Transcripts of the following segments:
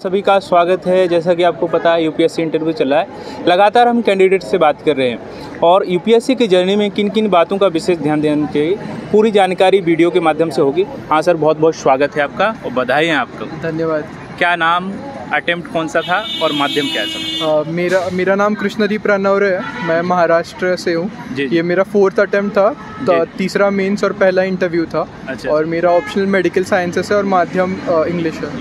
सभी का स्वागत है। जैसा कि आपको पता है यूपीएससी इंटरव्यू चल रहा है। लगातार हम कैंडिडेट से बात कर रहे हैं और यूपीएससी की जर्नी में किन किन बातों का विशेष ध्यान देना चाहिए, पूरी जानकारी वीडियो के माध्यम से होगी। हाँ सर, बहुत बहुत स्वागत है आपका और बधाई है आपको। धन्यवाद। क्या नाम, अटेम्प्ट कौन सा था और माध्यम क्या है? मेरा नाम कृष्णदीप रानौरे है। मैं महाराष्ट्र से हूँ। ये मेरा 4th अटेम्प्ट था, तो तीसरा मेंस और पहला इंटरव्यू था। अच्छा। और मेरा ऑप्शनल मेडिकल साइंसेस है और माध्यम इंग्लिश है।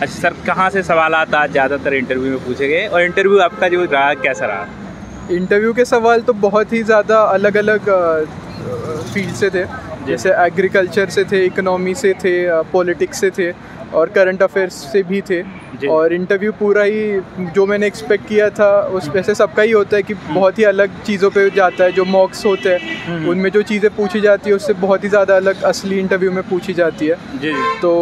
अच्छा सर, कहाँ से सवाल आता आज ज़्यादातर इंटरव्यू में पूछे गए और इंटरव्यू आपका जो रहा कैसा रहा? इंटरव्यू के सवाल तो बहुत ही ज़्यादा अलग अलग फील्ड से थे। जैसे एग्रीकल्चर से थे, इकोनॉमी से थे, पॉलिटिक्स से थे और करंट अफेयर्स से भी थे। और इंटरव्यू पूरा ही जो मैंने एक्सपेक्ट किया था उस वैसे सबका ही होता है कि बहुत ही अलग चीज़ों पे जाता है। जो मॉक्स होते हैं उनमें जो चीज़ें पूछी जाती है उससे बहुत ही ज़्यादा अलग असली इंटरव्यू में पूछी जाती है। तो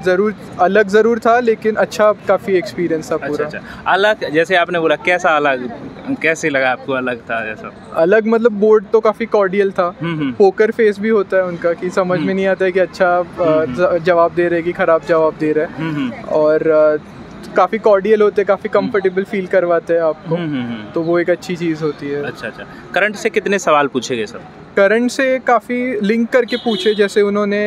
ज़रूर था, लेकिन अच्छा काफ़ी एक्सपीरियंस था पूरा। अच्छा। अलग जैसे आपने बोला, कैसा अलग, कैसे लगा आपको? अलग था जैसा? अलग मतलब बोर्ड तो काफ़ी कॉर्डियल था। पोकर फेस भी होता है उनका कि समझ में नहीं आता है कि अच्छा जवाब दे रहे कि ख़राब जवाब दे रहे हैं। और काफ़ी कॉर्डियल होते हैं, काफ़ी कंफर्टेबल फील करवाते हैं आपको। तो वो एक अच्छी चीज़ होती है। अच्छा। करंट से कितने सवाल पूछे गए सर? करंट से काफ़ी लिंक करके पूछे। जैसे उन्होंने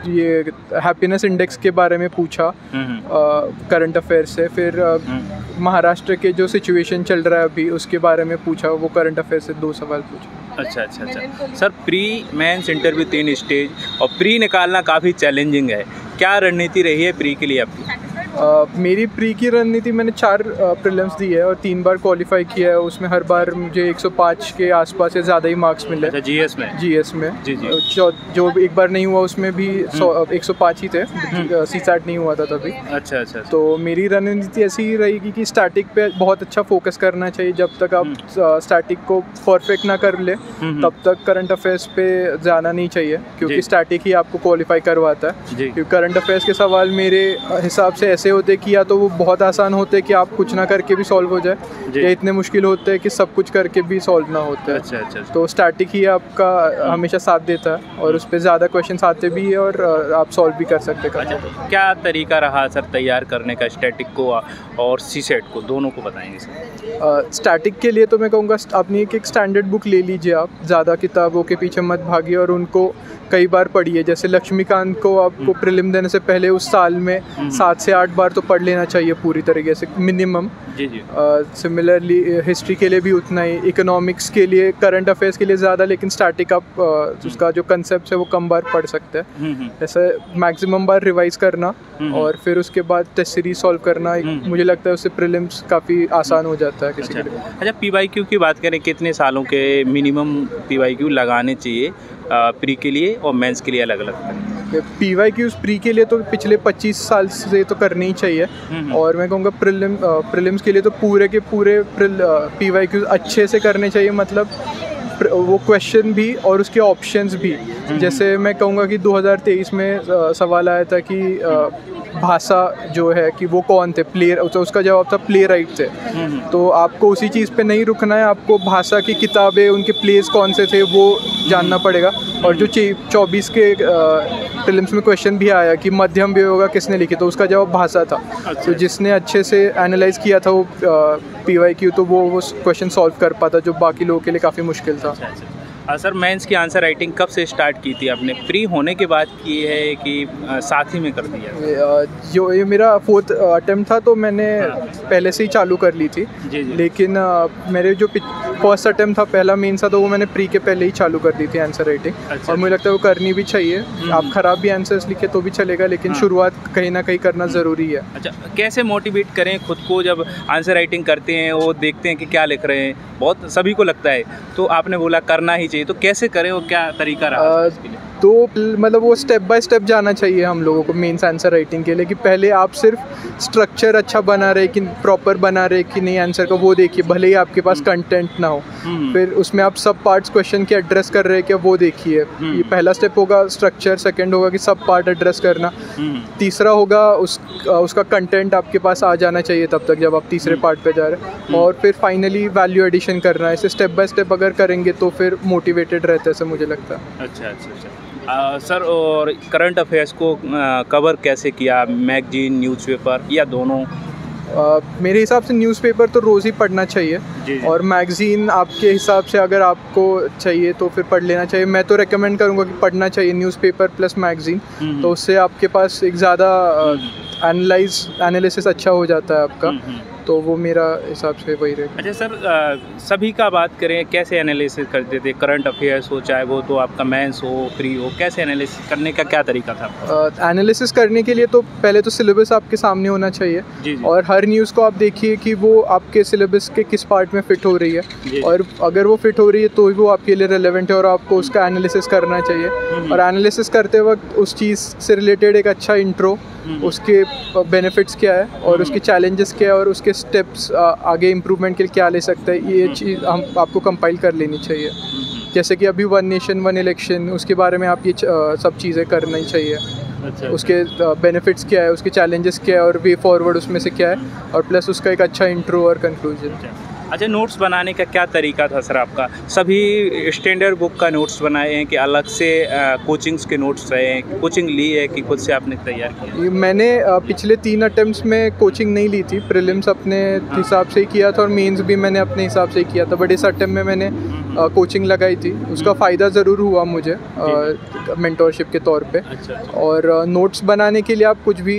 ये हैप्पीनेस इंडेक्स के बारे में पूछा करंट अफेयर से। फिर महाराष्ट्र के जो सिचुएशन चल रहा है अभी उसके बारे में पूछा। वो करंट अफेयर से 2 सवाल पूछे। अच्छा sir, pre mains interview 3 stage और प्री निकालना काफ़ी चैलेंजिंग है। क्या रणनीति रही है प्री के लिए आपकी? मेरी प्री की रणनीति, मैंने 4 प्रीलिम्स दी है और 3 बार क्वालिफाई किया है। उसमें हर बार मुझे 105 के आसपास या ज़्यादा ही मार्क्स मिले। अच्छा, जीएस में? जी। जो एक बार नहीं हुआ उसमें भी 105 ही थे। CSAT नहीं हुआ था तभी। अच्छा। तो मेरी रणनीति ऐसी ही रहेगी कि स्टैटिक पे बहुत अच्छा फोकस करना चाहिए। जब तक आप स्टैटिक को परफेक्ट ना कर ले तब तक करंट अफेयर्स पे जाना नहीं चाहिए, क्योंकि स्टैटिक ही आपको क्वालिफाई करवाता है। क्योंकि करंट अफेयर्स के सवाल मेरे हिसाब से ऐसे होते कि या तो वो बहुत आसान होते कि आप कुछ ना करके भी सॉल्व हो जाए, या इतने मुश्किल होते हैं कि सब कुछ करके भी सॉल्व ना होते हैं। अच्छा। तो स्टैटिक ही आपका हमेशा साथ देता है और उस पर ज़्यादा क्वेश्चन आते भी है और आप सॉल्व भी कर सकते हैं। अच्छा, क्या तरीका रहा सर तैयार करने का स्टैटिक को और CSAT को, दोनों को बताएंगे सर? स्टैटिक के लिए तो मैं कहूँगा अपनी एक स्टैंडर्ड बुक ले लीजिए आप। ज़्यादा किताबों के पीछे मत भागिए और उनको कई बार पढ़िए। जैसे लक्ष्मीकांत को आपको प्रीलिम देने से पहले उस साल में 7 से 8 बार तो पढ़ लेना चाहिए पूरी तरीके से, मिनिमम। जी। सिमिलरली हिस्ट्री के लिए भी उतना ही, इकोनॉमिक्स के लिए, करंट अफेयर्स के लिए ज़्यादा, लेकिन स्टैटिक आप उसका जो कंसेप्ट है वो कम बार पढ़ सकते हैं। ऐसे मैक्सिमम बार रिवाइज करना और फिर उसके बाद टेस्ट सीरीज सॉल्व करना, मुझे लगता है उससे प्रीलिम्स काफ़ी आसान हो जाता है किसी के लिए। अच्छा, PYQ की बात करें, कितने सालों के मिनिमम PYQ लगाने चाहिए प्री के लिए और मेंस के लिए अलग अलग? PYQs प्री के लिए तो पिछले 25 साल से तो करनी ही चाहिए। और मैं कहूँगा प्रीलिम्स के लिए तो पूरे के पूरे PYQs अच्छे से करने चाहिए। मतलब वो क्वेश्चन भी और उसके ऑप्शंस भी। जैसे मैं कहूँगा कि 2023 में सवाल आया था कि भाषा जो है कि वो कौन थे, प्लेयर, तो उसका जवाब था प्ले राइट थे। तो आपको उसी चीज़ पे नहीं रुकना है, आपको भाषा की किताबें, उनके प्लेस कौन से थे वो जानना पड़ेगा। और जो 24 के प्रीलिम्स में क्वेश्चन भी आया कि मध्यम वियोगा किसने लिखी, तो उसका जवाब भाषा था। तो जिसने अच्छे से एनालाइज किया था वो PYQ, तो वो क्वेश्चन सॉल्व कर पाता, जो बाकी लोगों के लिए काफ़ी मुश्किल था। सर, मेंस की आंसर राइटिंग कब से स्टार्ट की थी आपने? प्री होने के बाद की है कि साथ ही में कर दिया? जो ये मेरा 4th अटेम्प्ट था तो मैंने पहले से ही चालू कर ली थी। जी। लेकिन मेरे जो 1st अटेम्प्ट था, पहला मेंस था, तो वो मैंने प्री के पहले ही चालू कर दी थी आंसर राइटिंग। अच्छा। और मुझे लगता है वो करनी भी चाहिए। आप ख़राब भी आंसर्स लिखे तो भी चलेगा, लेकिन शुरुआत कहीं ना कहीं करना ज़रूरी है। अच्छा, कैसे मोटिवेट करें खुद को जब आंसर राइटिंग करते हैं, वो देखते हैं कि क्या लिख रहे हैं, बहुत सभी को लगता है, तो आपने बोला करना ही चाहिए, तो कैसे करें और क्या तरीका रहा इसके लिए? तो मतलब वो स्टेप बाय स्टेप जाना चाहिए हम लोगों को मेंस आंसर राइटिंग के लिए, कि पहले आप सिर्फ स्ट्रक्चर अच्छा बना रहे कि प्रॉपर बना रहे कि नहीं आंसर का, वो देखिए, भले ही आपके पास कंटेंट ना हो। फिर उसमें आप सब पार्ट्स क्वेश्चन के एड्रेस कर रहे हैं क्या, वो देखिए। ये पहला स्टेप होगा स्ट्रक्चर, सेकंड होगा कि सब पार्ट एड्रेस करना, तीसरा होगा उसका कंटेंट आपके पास आ जाना चाहिए तब तक जब आप तीसरे पार्ट पे जा रहे हैं, और फिर फाइनली वैल्यू एडिशन करना है। ऐसे स्टेप बाय स्टेप अगर करेंगे तो फिर मोटिवेटेड रहते हैं, ऐसा मुझे लगता है। अच्छा। सर, और करंट अफेयर्स को कवर कैसे किया, मैगजीन, न्यूज़पेपर या दोनों? मेरे हिसाब से न्यूज़पेपर तो रोज़ ही पढ़ना चाहिए। जी। और मैगज़ीन आपके हिसाब से अगर आपको चाहिए तो फिर पढ़ लेना चाहिए। मैं तो रेकमेंड करूँगा कि पढ़ना चाहिए न्यूज़पेपर प्लस मैगज़ीन, तो उससे आपके पास एक ज़्यादा एनालिसिस अच्छा हो जाता है आपका। तो वो मेरा हिसाब से वही रहेगा। अच्छा सर, सभी का बात करें, कैसे एनालिसिस करते थे? करंट अफेयर्स हो, चाहे वो तो आपका मेंस हो, प्री हो, कैसे एनालिसिस करने का क्या तरीका था? एनालिसिस करने के लिए तो पहले तो सिलेबस आपके सामने होना चाहिए। जी। और हर न्यूज़ को आप देखिए कि वो आपके सिलेबस के किस पार्ट में फ़िट हो रही है, और अगर वो फ़िट हो रही है तो वो आपके लिए रेलेवेंट है और आपको उसका एनालिसिस करना चाहिए। और एनालिसिस करते वक्त उस चीज़ से रिलेटेड एक अच्छा इंट्रो, उसके बेनिफिट्स क्या है और उसके चैलेंजेस क्या है और उसके स्टेप्स आगे इम्प्रूवमेंट के लिए क्या ले सकता है, ये चीज़ हम आपको कंपाइल कर लेनी चाहिए। जैसे कि अभी वन नेशन वन इलेक्शन, उसके बारे में आप ये सब चीज़ें करना ही चाहिए। अच्छा। उसके बेनिफिट्स क्या है, उसके चैलेंजेस क्या है और वे फॉरवर्ड उसमें से क्या है, और प्लस उसका एक अच्छा इंट्रो और कंक्लूजन। अच्छा, नोट्स बनाने का क्या तरीका था सर आपका? सभी स्टैंडर्ड बुक का नोट्स बनाए हैं कि अलग से कोचिंग्स के नोट्स रहे हैं, कोचिंग ली है कि खुद से आपने तैयार किया? मैंने पिछले 3 अटेम्प्ट्स में कोचिंग नहीं ली थी। प्रीलिम्स अपने हिसाब से ही किया था और मेंस भी मैंने अपने हिसाब से ही किया था, बट इस अटेम्प्ट में मैंने कोचिंग लगाई थी। उसका फ़ायदा ज़रूर हुआ मुझे मेंटोरशिप के तौर पे। अच्छा। और नोट्स बनाने के लिए आप कुछ भी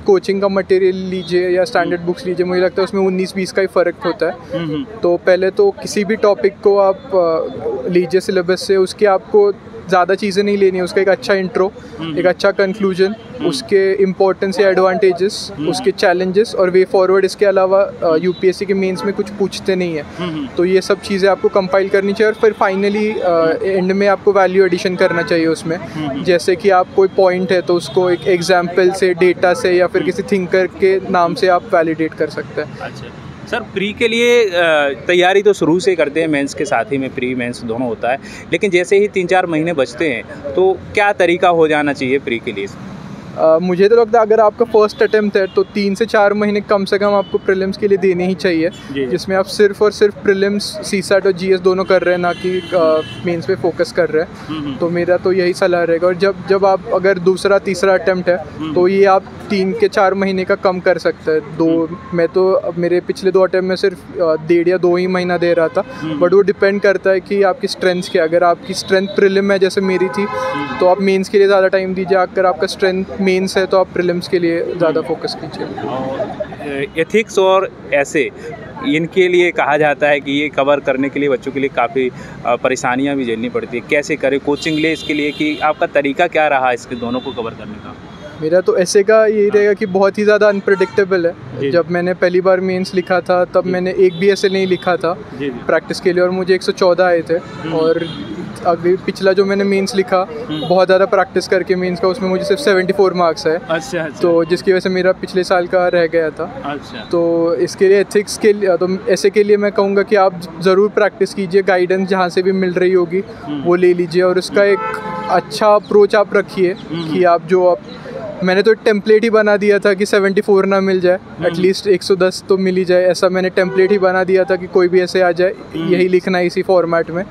कोचिंग का मटेरियल लीजिए या स्टैंडर्ड बुक्स लीजिए, मुझे लगता है उसमें 19-20 का ही फ़र्क होता है। तो पहले तो किसी भी टॉपिक को आप लीजिए सिलेबस से, उसके आपको ज़्यादा चीज़ें नहीं लेनी है। उसका एक अच्छा इंट्रो, एक अच्छा कंक्लूजन, उसके इम्पोर्टेंस या एडवांटेजेस, उसके चैलेंजेस और वे फॉरवर्ड। इसके अलावा यूपीएससी के मेंस में कुछ पूछते नहीं है, तो ये सब चीज़ें आपको कंपाइल करनी चाहिए। और फिर फाइनली एंड में आपको वैल्यू एडिशन करना चाहिए उसमें। जैसे कि आप कोई पॉइंट है तो उसको एक एग्जाम्पल से, डेटा से या फिर किसी थिंकर के नाम से आप वैलिडेट कर सकते हैं। अच्छा सर, प्री के लिए तैयारी तो शुरू से करते हैं, मेंस के साथ ही में प्री मेंस दोनों होता है, लेकिन जैसे ही 3-4 महीने बचते हैं तो क्या तरीका हो जाना चाहिए प्री के लिए? मुझे तो लगता है अगर आपका फर्स्ट अटेम्प्ट है तो 3 से 4 महीने कम से कम आपको प्रीलिम्स के लिए देने ही चाहिए, जिसमें आप सिर्फ और सिर्फ प्रीलिम्स, सीसैट और जीएस दोनों कर रहे हैं, ना कि मेंस पे फोकस कर रहे हैं। तो मेरा तो यही सलाह रहेगा। और जब आप अगर दूसरा तीसरा अटेम्प्ट है तो ये आप 3 के 4 महीने का कम कर सकते हैं। मैं तो मेरे पिछले 2 अटेम्प्ट में सिर्फ 1.5 या 2 ही महीना दे रहा था, बट वो डिपेंड करता है कि आपकी स्ट्रेंथ क्या है। अगर आपकी स्ट्रेंथ प्रीलिम है जैसे मेरी थी, तो आप मेंस के लिए ज़्यादा टाइम दीजिए। अगर आपका स्ट्रेंथ मेंस है तो आप प्रीलिम्स के लिए ज़्यादा फोकस कीजिए। और एथिक्स और ऐसे, इनके लिए कहा जाता है कि ये कवर करने के लिए बच्चों के लिए काफ़ी परेशानियां भी झेलनी पड़ती है। कैसे करें, कोचिंग ले इसके लिए, कि आपका तरीका क्या रहा इसके दोनों को कवर करने का? मेरा तो ऐसे का यही रहेगा कि बहुत ही ज़्यादा अनप्रेडिक्टेबल है। जब मैंने पहली बार मेंस लिखा था तब मैंने एक भी ऐसे नहीं लिखा था प्रैक्टिस के लिए, और मुझे 114 आए थे। और अभी पिछला जो मैंने मेंस लिखा, बहुत ज़्यादा प्रैक्टिस करके मेंस का, उसमें मुझे सिर्फ 74 मार्क्स है। अच्छा। तो जिसकी वजह से मेरा पिछले साल का रह गया था। अच्छा। तो इसके लिए एथिक्स के लिए, तो ऐसे के लिए मैं कहूँगा कि आप ज़रूर प्रैक्टिस कीजिए, गाइडेंस जहाँ से भी मिल रही होगी वो ले लीजिए, और उसका एक अच्छा अप्रोच आप रखिए कि मैंने तो टेम्पलेट ही बना दिया था कि 74 ना मिल जाए, एटलीस्ट 110 तो मिल ही जाए। ऐसा मैंने टेम्पलेट ही बना दिया था कि कोई भी ऐसे आ जाए, यही लिखना है इसी फॉर्मेट में।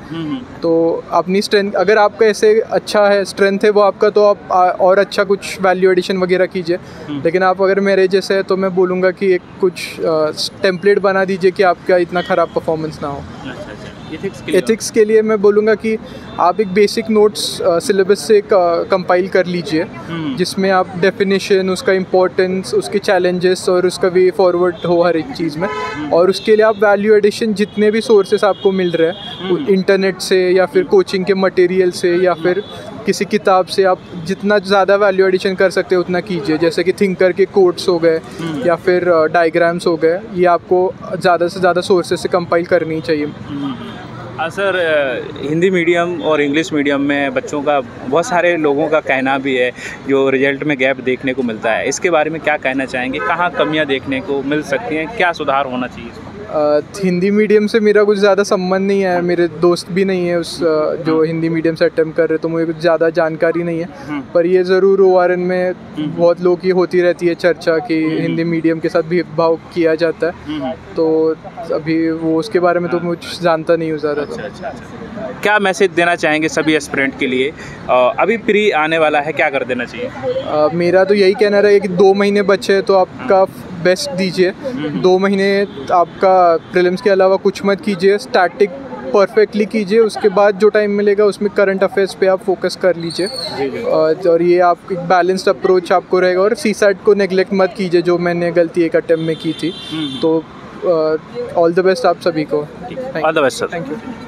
तो अपनी स्ट्रेंथ, अगर आपका ऐसे अच्छा है, स्ट्रेंथ है वो आपका, तो आप और अच्छा कुछ वैल्यू एडिशन वगैरह कीजिए। लेकिन आप अगर मेरे जैसे है तो मैं बोलूँगा कि एक कुछ टेम्पलेट बना दीजिए कि आपका इतना ख़राब परफॉर्मेंस ना हो। एथिक्स के लिए मैं बोलूँगा कि आप एक बेसिक नोट्स सिलेबस से कंपाइल कर लीजिए, जिसमें आप डेफिनेशन, उसका इम्पोर्टेंस, उसके चैलेंजेस और उसका वे फॉरवर्ड हो हर एक चीज़ में। और उसके लिए आप वैल्यू एडिशन जितने भी सोर्सेस आपको मिल रहे हैं, इंटरनेट से या फिर कोचिंग के मटेरियल से या फिर किसी किताब से, आप जितना ज़्यादा वैल्यू एडिशन कर सकते हैं उतना कीजिए। जैसे कि थिंकर के कोट्स हो गए या फिर डायग्राम्स हो गए, ये आपको ज़्यादा से ज़्यादा सोर्सेस से कंपाइल करनी चाहिए। सर, हिंदी मीडियम और इंग्लिश मीडियम में बच्चों का, बहुत सारे लोगों का कहना भी है जो रिजल्ट में गैप देखने को मिलता है, इसके बारे में क्या कहना चाहेंगे? कहाँ कमियां देखने को मिल सकती हैं, क्या सुधार होना चाहिए? हिंदी मीडियम से मेरा कुछ ज़्यादा संबंध नहीं है, मेरे दोस्त भी नहीं है उस जो हिंदी मीडियम से अटेम्प्ट कर रहे, तो मुझे कुछ ज़्यादा जानकारी नहीं है। पर ये ज़रूर ORN में बहुत लोग की होती रहती है चर्चा कि हिंदी मीडियम के साथ भेदभाव किया जाता है, तो अभी वो उसके बारे में तो मुझे जानता नहीं हूँ ज़्यादा। क्या मैसेज देना चाहेंगे सभी एस्पिरेंट के लिए? अभी प्री आने वाला है, क्या कर देना चाहिए? मेरा तो यही कहना रहेगा कि 2 महीने बचे हैं, तो आपका बेस्ट दीजिए। 2 महीने आपका प्रीलिम्स के अलावा कुछ मत कीजिए, स्टैटिक परफेक्टली कीजिए, उसके बाद जो टाइम मिलेगा उसमें करंट अफेयर्स पे आप फोकस कर लीजिए। और ये आप एक बैलेंस्ड अप्रोच आपको रहेगा। और CSAT को नेग्लेक्ट मत कीजिए, जो मैंने गलती एक अटेम्प्ट में की थी। तो ऑल द बेस्ट आप सभी को। All the best sir. Thank you.